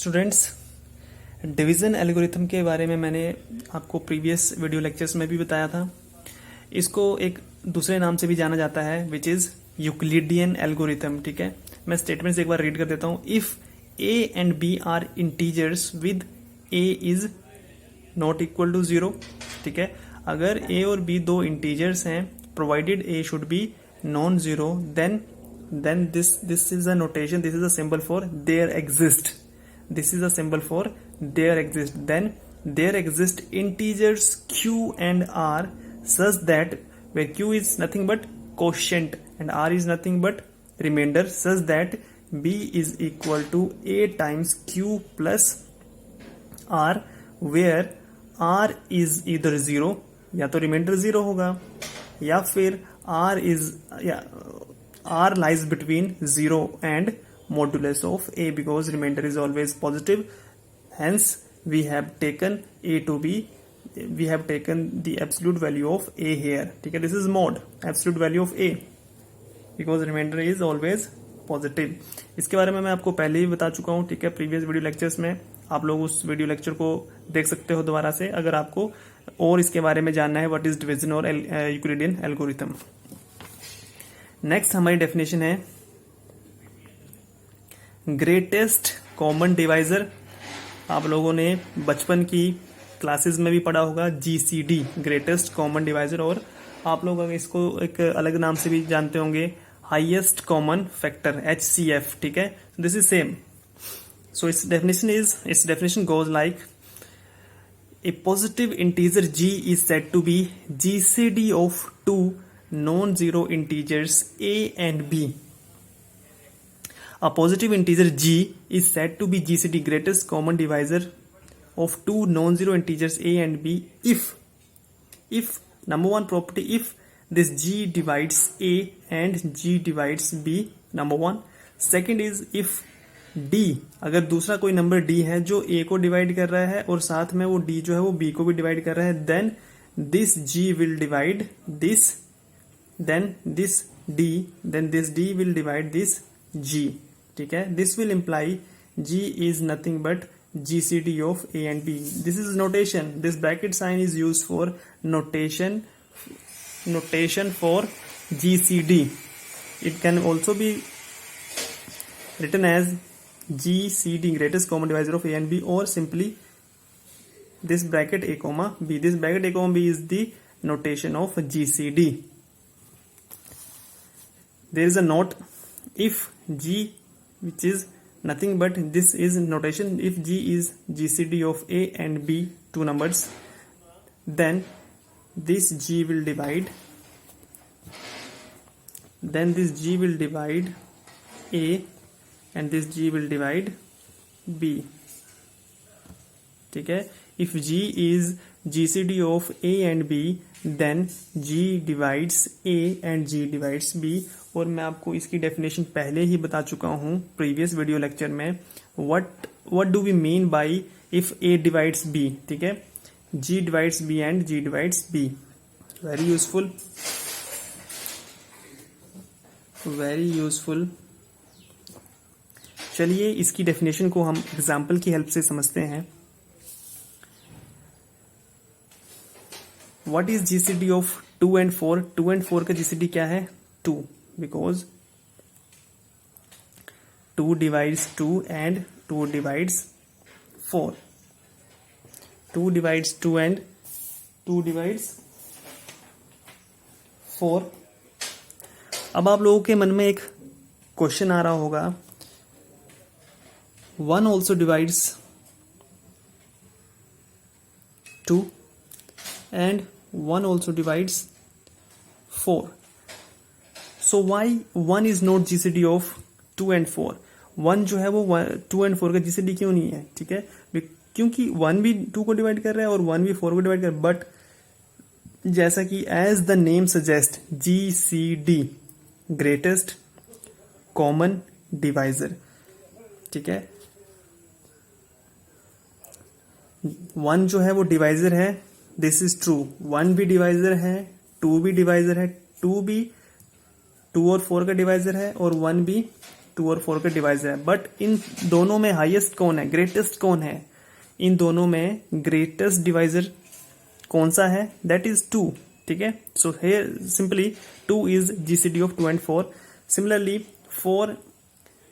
Students, division algorithm के बारे में मैंने आपको प्रीवियस वीडियो लेक्चर्स में भी बताया था। इसको एक दूसरे नाम से भी जाना जाता है विच इज़ यूक्लिडियन एल्गोरिथम। ठीक है, मैं स्टेटमेंट्स एक बार रीड कर देता हूँ। If A and B are integers with A is not equal to zero. ठीक है, अगर ए और बी दो इंटीजर्स हैं, provided A should B non zero, then this is a notation, this is a symbol for there exist, this is a symbol for there exist, then there exist integers q and r such that where q is nothing but quotient and r is nothing but remainder, such that b is equal to a times q plus r, where r is either zero, या तो remainder zero होगा, या फिर r is r lies between 0 and modulus of a, because remainder is always positive. Hence we have taken a to be, we have taken the absolute value of a here. ठीक है, this is mod absolute value of a because remainder is always positive. इसके बारे में मैं आपको पहले ही बता चुका हूँ। ठीक है, प्रीवियस वीडियो लेक्चर्स में आप लोग उस वीडियो लेक्चर को देख सकते हो दोबारा से, अगर आपको और इसके बारे में जानना है व्हाट इज डिवीजन और यूक्लिडियन एल्गोरिथम। नेक्स्ट हमारी डेफिनेशन है ग्रेटेस्ट कॉमन डिवाइजर। आप लोगों ने बचपन की क्लासेस में भी पढ़ा होगा जीसीडी, ग्रेटेस्ट कॉमन डिवाइजर, और आप लोग इसको एक अलग नाम से भी जानते होंगे हाईएस्ट कॉमन फैक्टर, HCF। ठीक है, this is same. So it's definition goes like a positive integer g is said to be GCD of two non-zero integers a and b. A positive integer g is said to be GCD, greatest common divisor of two non-zero integers a and b if number one property, if this g divides a and g divides b, number one. Second is if d, अगर दूसरा कोई number d है जो a को divide कर रहा है और साथ में वो d जो है वो b को भी डिवाइड कर रहा है, then this g will divide this, then this d will divide this g. ठीक है, this will imply g is nothing but GCD of a and b. This is notation, this bracket sign is used for notation for GCD. It can also be written as GCD, greatest common divisor of a and b, or simply this bracket a comma b. This bracket a comma b is the notation of GCD. There is a note, if g, which is nothing but this is notation, if g is GCD of a and b, two numbers, then this g will divide a and this g will divide b. ठीक है, if g is GCD of a and b, then g divides a and g divides b. और मैं आपको इसकी definition पहले ही बता चुका हूँ प्रीवियस वीडियो लेक्चर में। what do we mean by if a divides b? ठीक है, g divides b and g divides b. very useful. चलिए इसकी डेफिनेशन को हम एग्जाम्पल की हेल्प से समझते हैं। What is GCD of 2 and 4? 2 and 4 का जीसीडी क्या है? 2, because 2 divides 2 and 2 divides 4. 2 divides 2 and 2 divides 4. अब आप लोगों के मन में एक क्वेश्चन आ रहा होगा, 1 also divides 2 and 1 also divides 4. So why 1 is not GCD of 2 and 4? 1 जो है वो 2 and 4 का GCD क्यों नहीं है? ठीक है, क्योंकि 1 भी 2 को डिवाइड कर रहा है और 1 भी 4 को डिवाइड कर रहा है, बट जैसा कि as the name suggest, GCD, greatest common divisor. ठीक है, 1 जो है वो डिवाइजर है, दिस इज ट्रू। 1 भी डिवाइजर है, 2 भी डिवाइजर है, 2 और 4 का डिवाइजर है, और 1 भी 2 और 4 के डिवाइजर है, बट इन दोनों में हाईएस्ट कौन है, ग्रेटेस्ट कौन है, इन दोनों में ग्रेटेस्ट डिवाइजर कौन सा है, दैट इज 2, ठीक है। So here simply 2 is GCD of 2 and 4। Similarly 4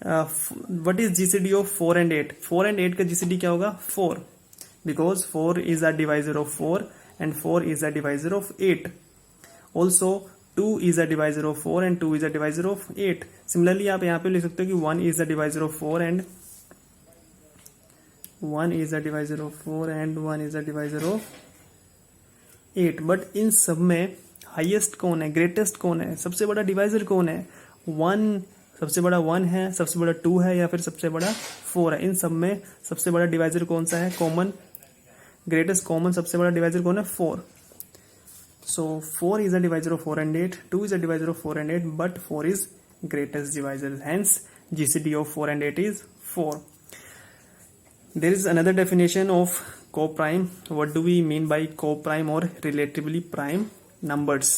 what is GCD of 4 and 8, 4 and 8 का जीसीडी क्या होगा, 4, because 4 is a divisor of 4 and 4 is a divisor of 8. Also 2 is a divisor of 4 and 2 is a divisor of 8. Similarly आप यहाँ पे लिख सकते हो कि 1 is a divisor of 4 and 1 is a divisor of 4 and 1 is a divisor of 8. But in सब में highest कौन है, ग्रेटेस्ट कौन है, सबसे बड़ा डिवाइजर कौन है, 1 सबसे बड़ा 1 है, सबसे बड़ा 2 है, या फिर सबसे बड़ा 4 है। इन सब में सबसे बड़ा डिवाइजर कौन सा है, कॉमन, ग्रेटेस्ट कॉमन सबसे बड़ा डिवाइजर कौन है, 4। So 4 is a divisor of 4 and 8, 2 is a divisor of 4 and 8, but 4 is greatest divisor, hence GCD of 4 and 8 is 4। There is another definition of co-prime. What do we mean by co-prime or relatively prime numbers?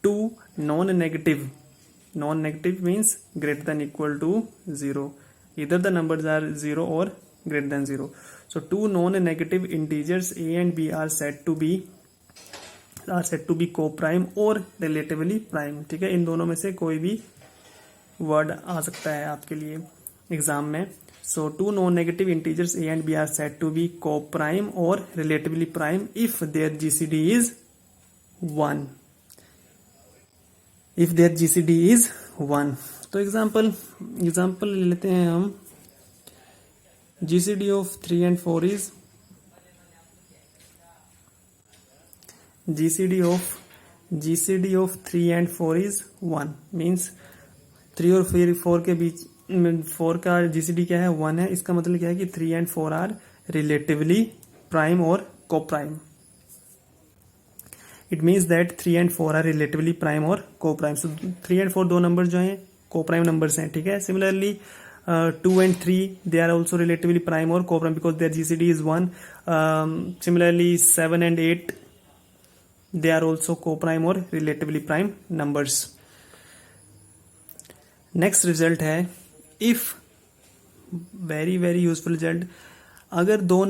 Two non-negative means greater than equal to 0. Either the numbers are 0 or greater than 0. So two non-negative integers a and b are said to be co-prime or relatively prime. ठीक है, इन दोनों में से कोई भी word आ सकता है आपके लिए एग्जाम में। So two non-negative integers a and b are said to be co-prime or relatively prime if their GCD is 1. If their GCD is 1. तो एग्जाम्पल ले लेते हैं हम। GCD of 3 and 4 is GCD of 3 and 4 is 1, means 3 और 4 के बीच 4 का GCD क्या है, 1 है। इसका मतलब क्या है कि 3 एंड 4 आर रिलेटिवली प्राइम और coprime. It means that 3 and 4 are relatively prime और को प्राइम। सो 3 एंड 4 दो नंबर जो हैं को प्राइम नंबर्स हैं, ठीक है। Similarly 2 and 3 they are also relatively prime और coprime because their GCD is 1। Similarly 7 and 8 they are also coprime और relatively prime numbers. Next result है if, very very useful result, अगर दो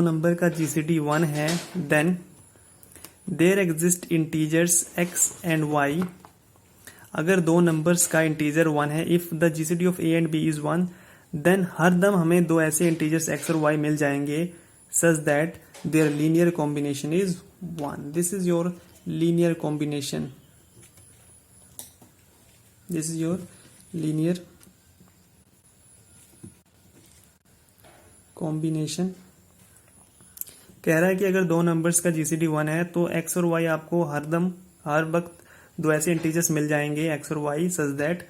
number का जीसीडी 1 है then there exist integers x and y। अगर दो numbers का इंटीजर 1 है, if the GCD of a and b is 1, then हरदम हमें दो ऐसे इंटीजर्स x और y मिल जाएंगे such that there linear combination is 1। This is your linear combination, this is your linear combination. कह रहा है कि अगर दो नंबर्स का जीसीडी 1 है तो x और y आपको हर वक्त दो ऐसे इंटीजर्स मिल जाएंगे x और y such that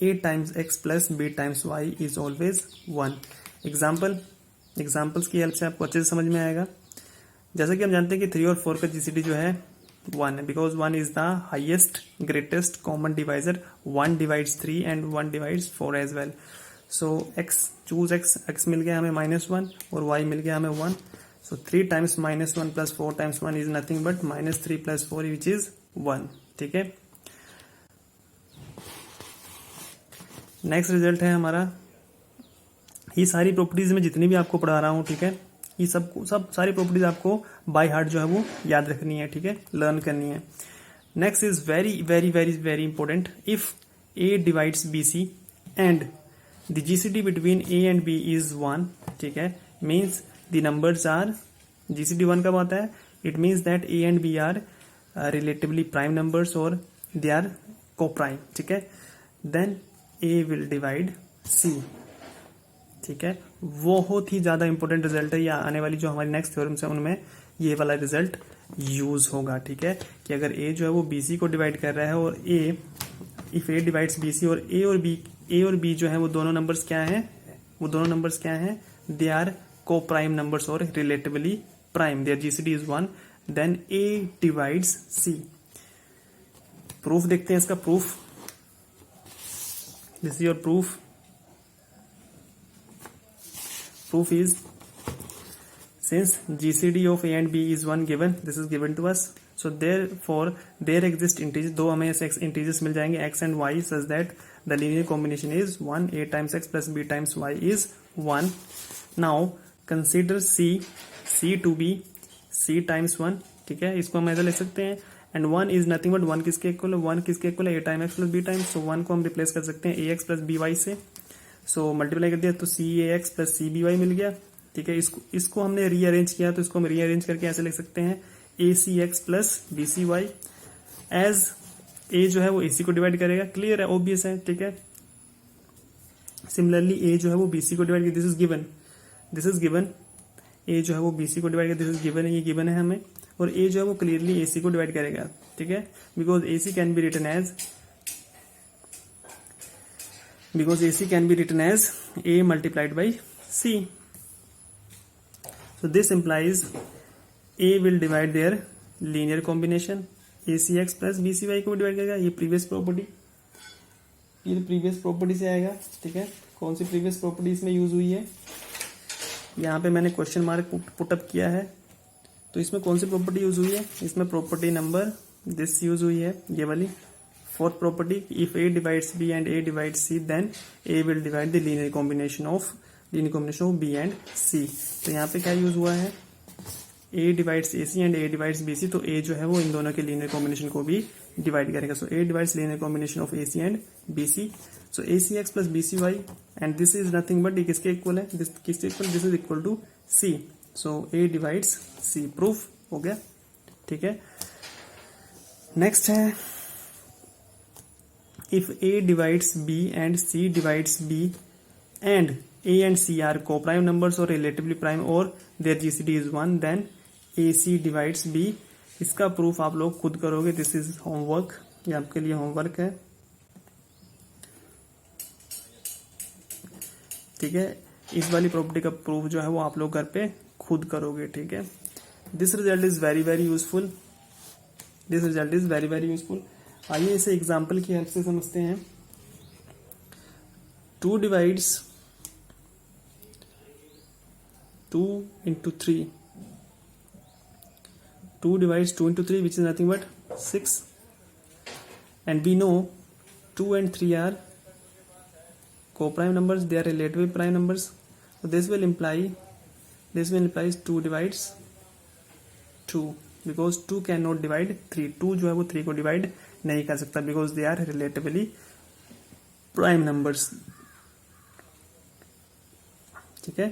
a times x plus b times y is always 1। Examples की हेल्प से आपको अच्छे से समझ में आएगा। जैसा कि हम जानते हैं कि 3 और 4 का जीसीडी जो है 1 है, because 1 is the highest greatest common divisor. 1 divides 3 and 1 divides 4 as well. So x मिल गया हमें -1 और y मिल गया हमें 1। So 3 times -1 plus 4 times 1 is nothing but -3 plus 4 which is 1, ठीक है। नेक्स्ट रिजल्ट है हमारा, ये सारी प्रॉपर्टीज में जितनी भी आपको पढ़ा रहा हूं, ठीक है, ये सब सारी प्रॉपर्टीज आपको बाय हार्ट जो है वो याद रखनी है, ठीक है, लर्न करनी है। Next is very very very very important, if a divides bc and the GCD between a and b is 1, ठीक है, means the numbers are, GCD 1 कब आता है, it means that a and b are relatively prime numbers और they are coprime, ठीक है। Then a will divide c, ठीक है। बहुत ही ज्यादा इंपॉर्टेंट रिजल्ट है, या आने वाली जो हमारी नेक्स्ट थ्योरम्स है उनमें ये वाला रिजल्ट यूज होगा, ठीक है, कि अगर a जो है वो bc को डिवाइड कर रहा है और इफ a डिवाइड्स bc और a और b जो है वो दोनों नंबर्स क्या हैं, they are coprime numbers और relatively prime, their GCD is 1, then a divides c। Proof देखते हैं इसका, proof, this is your proof. Proof is, since GCD of A and B is 1 given, this is given to us, so therefore there exist integer, दो हमें ऐसे integers मिल जाएंगे x and y such that the linear combination is 1, a times x plus b times y is 1. Now consider c to be c times 1. ठीक है, इसको हम ऐसा लिख सकते हैं. एंड 1 इज नथिंग बट 1 किसके इक्वल है, 1 किसके इक्वल है, a time x plus b times. So 1 को हम रिप्लेस कर सकते हैं ax प्लस by से. सो मल्टीप्लाई कर दिया तो cax प्लस cby मिल गया. ठीक है, इसको हमने रीअरेंज किया तो इसको हम रीअरेंज करके ऐसे लिख सकते हैं acx plus bcy. As a जो है वो ac को डिवाइड करेगा, क्लियर है, ऑब्वियस है. ठीक है, सिमिलरली a जो है वो bc को डिवाइड करेगा, दिस इज गिवन. a जो है वो bc को डिवाइड करेगा, दिस इज गिवन है, ये गिवन है हमें. और a जो है वो क्लियरली ac को डिवाइड करेगा. ठीक है, because ac can be written as a multiplied by c. So this implies a will divide their linear combination. acx plus bcy को डिवाइड करेगा. ये प्रीवियस प्रॉपर्टी से आएगा. ठीक है, कौन सी प्रीवियस प्रॉपर्टी इसमें यूज हुई है, यहाँ पे मैंने क्वेश्चन मार्क पुटअप किया है. तो इसमें कौन सी प्रॉपर्टी यूज हुई है, इसमें प्रॉपर्टी नंबर दिस यूज हुई है, ये वाली fourth property. If a divides b and a divides c then a will divide the linear combination of b and c. तो यहाँ पे क्या यूज हुआ है, a divides ac and a divides bc. तो a जो है वो इन दोनों के लीनियर कॉम्बिनेशन को भी डिवाइड करेगा. So a divides linear combination of ac and bc. So acx plus bcy and this is nothing but, ये किसके इक्वल है, किसके equal, this is equal to c. So a divides c, proof हो गया. ठीक है, next है if a divides b and c divides b and a and c are co-prime numbers or relatively prime or their GCD is 1 then ac divides b. इसका proof आप लोग खुद करोगे. दिस इज होमवर्क, ये आपके लिए homework है. ठीक है, इस वाली प्रॉपर्टी का प्रूफ जो है वो आप लोग घर पे खुद करोगे. ठीक है, this result is very very useful. आइए इसे एग्जाम्पल की हेल्प से समझते हैं. 2 divides 2 into 3. 2 divides 2 into 3 which is nothing but 6. And we know 2 and 3 are co-prime numbers, they are relatively prime numbers. So this will imply 2 divides 2 because 2 cannot divide 3. 2 जो है वो 3 को डिवाइड नहीं कर सकता because they are relatively prime numbers. ठीक है,